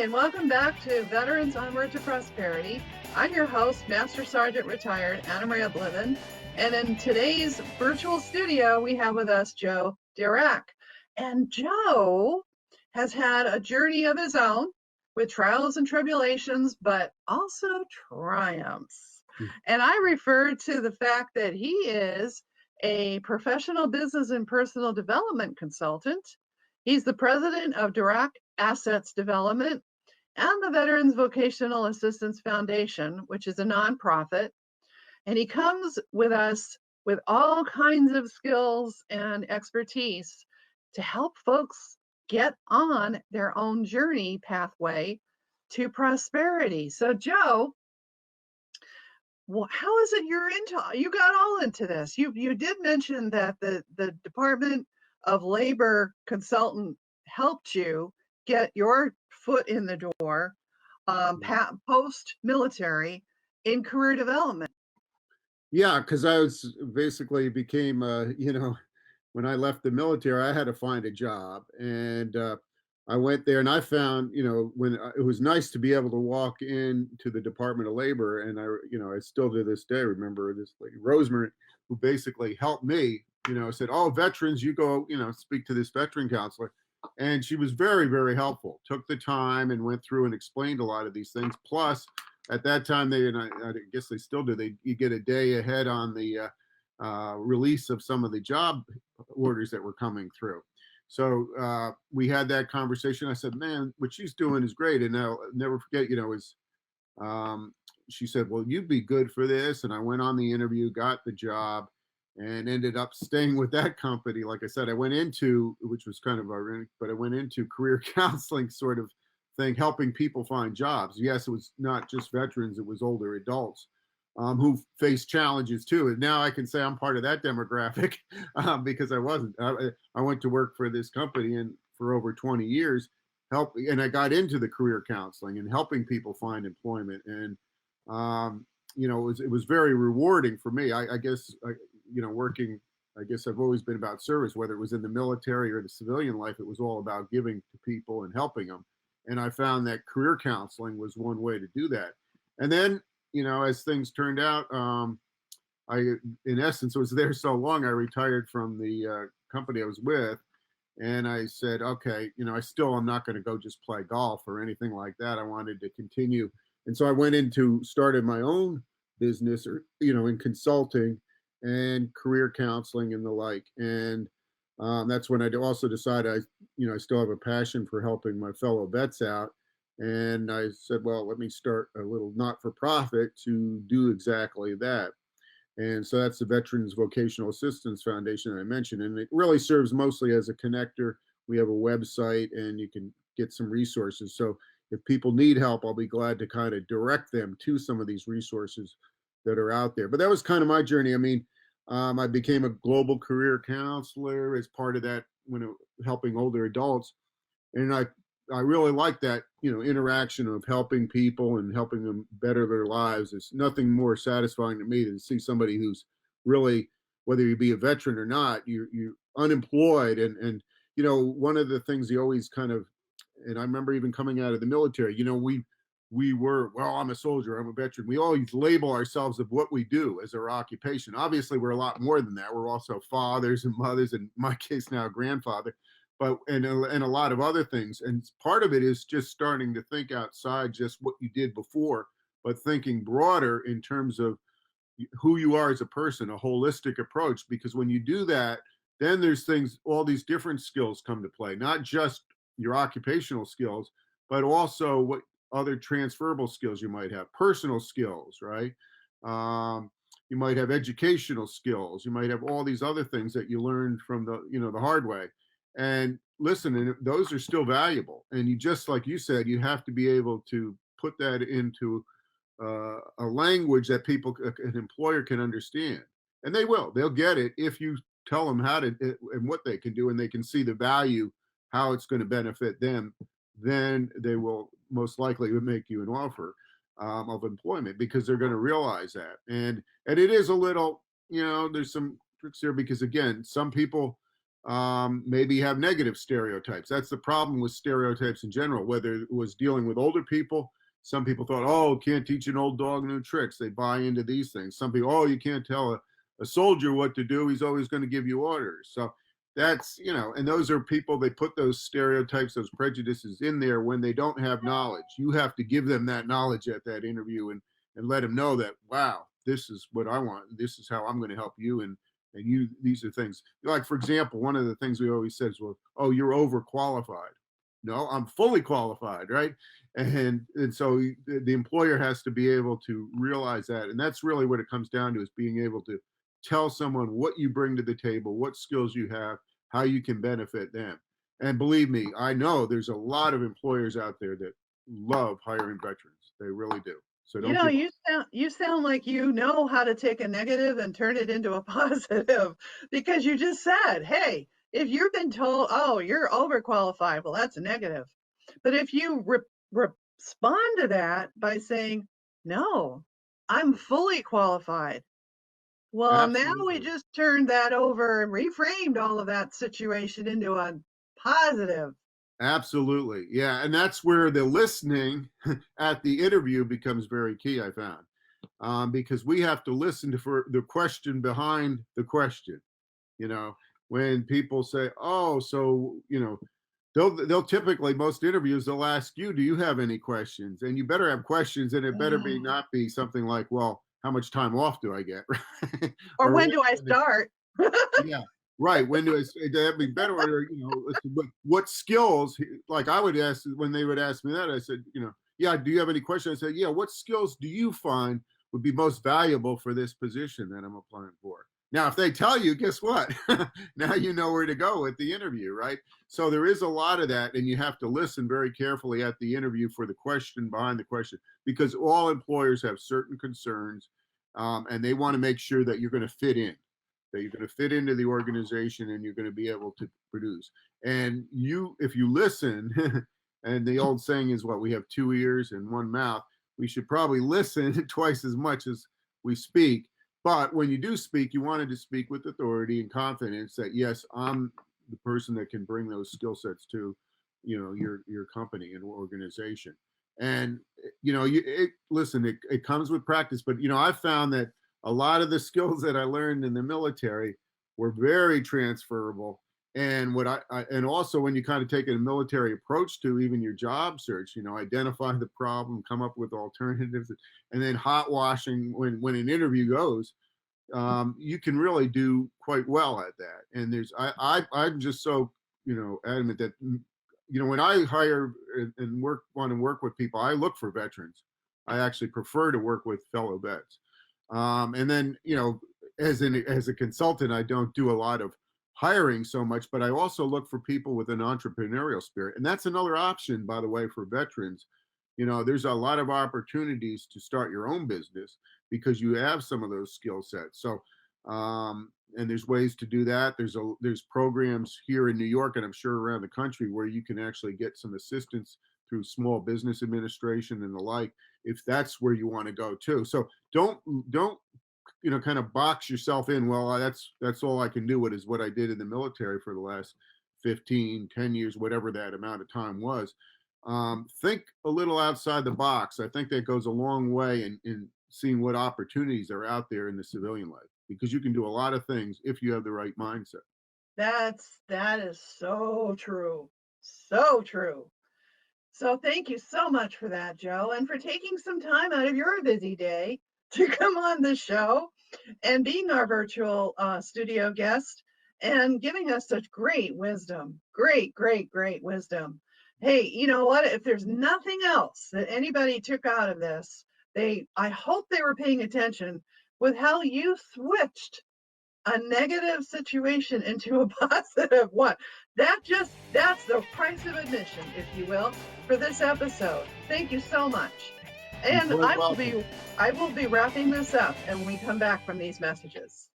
and welcome back to Veterans Onward to Prosperity. I'm your host, Master Sergeant Retired Anna Maria Bliven, and in today's virtual studio, we have with us Joe Dirac. And Joe has had a journey of his own with trials and tribulations, but also triumphs. And I refer to the fact that he is a professional business and personal development consultant. He's the president of Dirac Assets Development and the Veterans Vocational Assistance Foundation, which is a nonprofit. And he comes with us with all kinds of skills and expertise to help folks get on their own journey pathway to prosperity. So, Joe, well, how is it you got all into this? You did mention that the Department of Labor consultant helped you get your foot in the door post-military in career development. Yeah, because I was basically became, when I left the military, I had to find a job. And I went there and I found, when it was nice to be able to walk into the Department of Labor. And I still to this day remember this lady, Rosemary, who basically helped me, said, oh, veterans, you go, speak to this veteran counselor. And she was very, very helpful, took the time and went through and explained a lot of these things. Plus, at that time, and I guess they still do, you get a day ahead on the release of some of the job orders that were coming through. So we had that conversation. I said, man, what she's doing is great. And I'll never forget, she said, well, you'd be good for this. And I went on the interview, got the job, and ended up staying with that company. Like I said, I went into, which was kind of ironic, but I went into career counseling sort of thing, helping people find jobs. Yes, it was not just veterans, it was older adults who face challenges too. And now I can say I'm part of that demographic because I wasn't. I went to work for this company and for over 20 years, and I got into the career counseling and helping people find employment. And it was very rewarding for me. I guess working. I guess I've always been about service, whether it was in the military or the civilian life. It was all about giving to people and helping them. And I found that career counseling was one way to do that. And then, as things turned out, in essence, was there so long, I retired from the company I was with. And I said, okay, I'm not going to go just play golf or anything like that. I wanted to continue. And so I started my own business in consulting and career counseling and the like. And that's when I also decided I still have a passion for helping my fellow vets out. And I said, well, let me start a little not-for-profit to do exactly that. And so that's the Veterans Vocational Assistance Foundation I mentioned. And it really serves mostly as a connector. We have a website and you can get some resources. So if people need help, I'll be glad to kind of direct them to some of these resources that are out there. But that was kind of my journey. I mean, I became a global career counselor as part of that helping older adults. And I really like that, interaction of helping people and helping them better their lives. It's nothing more satisfying to me than to see somebody who's really, whether you be a veteran or not, you're unemployed. And one of the things you always kind of, and I remember even coming out of the military, we were, well, I'm a soldier, I'm a veteran. We always label ourselves of what we do as our occupation. Obviously, we're a lot more than that. We're also fathers and mothers, and in my case now, a grandfather, and a lot of other things. And part of it is just starting to think outside just what you did before, but thinking broader in terms of who you are as a person, a holistic approach. Because when you do that, then there's all these different skills come to play, not just your occupational skills, but also what other transferable skills you might have, personal skills, right? You might have educational skills. You might have all these other things that you learned from the hard way. And listen, and those are still valuable. And you, just like you said, you have to be able to put that into a language that an employer can understand. And they will. They'll get it if you tell them how to and what they can do, and they can see the value, how it's going to benefit them. Then they will most likely make you an offer of employment, because they're going to realize that. And it is a little, there's some tricks here, because again, some people maybe have negative stereotypes. That's the problem with stereotypes in general, whether it was dealing with older people. Some people thought, oh, can't teach an old dog new tricks. They buy into these things. Some people, oh, you can't tell a soldier what to do. He's always going to give you orders. So that's, and those are people, they put those stereotypes, those prejudices in there when they don't have knowledge. You have to give them that knowledge at that interview and let them know that, wow, this is what I want. This is how I'm going to help you. And you, these are things like, for example, one of the things we always says, well, oh, you're overqualified. No, I'm fully qualified, right? And so the employer has to be able to realize that. And that's really what it comes down to, is being able to tell someone what you bring to the table, what skills you have, how you can benefit them. And believe me, I know there's a lot of employers out there that love hiring veterans. They really do. So don't give up. You sound like you know how to take a negative and turn it into a positive, because you just said, hey, if you've been told, oh, you're overqualified, well, that's a negative. But if you respond to that by saying, no, I'm fully qualified. Well, now we Absolutely. just turned that over and reframed all of that situation into a positive. Absolutely. Yeah. And that's where the listening at the interview becomes very key, I found, because we have to listen to for the question behind the question. You know, when people say, oh, so, they'll typically, most interviews, they'll ask you, do you have any questions? And you better have questions, and it better be Oh. not be something like, well, how much time off do I get? Right? Or Or when do I start? yeah, right. When do I say that'd be better? Or, what skills? Like I would ask when they would ask me that, I said, yeah, do you have any questions? I said, yeah, what skills do you find would be most valuable for this position that I'm applying for? Now, if they tell you, guess what? Now you know where to go with the interview, right? So there is a lot of that, and you have to listen very carefully at the interview for the question behind the question, because all employers have certain concerns, and they want to make sure that you're going to fit in, that you're going to fit into the organization and you're going to be able to produce. And if you listen, and the old saying is what, we have two ears and one mouth. We should probably listen twice as much as we speak. But when you do speak, you wanted to speak with authority and confidence that, yes, I'm the person that can bring those skill sets to, your company and organization. And, listen, it comes with practice, but, I found that a lot of the skills that I learned in the military were very transferable. And and also when you kind of take a military approach to even your job search, identify the problem, come up with alternatives, and then hot washing when an interview goes, you can really do quite well at that. And I'm just so, adamant that, when I hire and want to work with people, I look for veterans. I actually prefer to work with fellow vets. And then, as a consultant, I don't do a lot of hiring so much, but I also look for people with an entrepreneurial spirit. And that's another option, by the way, for veterans. There's a lot of opportunities to start your own business because you have some of those skill sets. So, and there's ways to do that. There's programs here in New York, and I'm sure around the country, where you can actually get some assistance through Small Business Administration and the like, if that's where you want to go too. So don't kind of box yourself in. Well, that's all I can do. What I did in the military for the last 10 years, whatever that amount of time was. Think a little outside the box. I think that goes a long way in seeing what opportunities are out there in the civilian life, because you can do a lot of things if you have the right mindset. That is so true. So true. So thank you so much for that, Joe, and for taking some time out of your busy day to come on the show and being our virtual studio guest and giving us such great wisdom. Great, great, great wisdom. Hey, you know what? If there's nothing else that anybody took out of this, I hope they were paying attention with how you switched a negative situation into a positive one. That's the price of admission, if you will, for this episode. Thank you so much. And You're welcome. I will be wrapping this up and when we come back from these messages.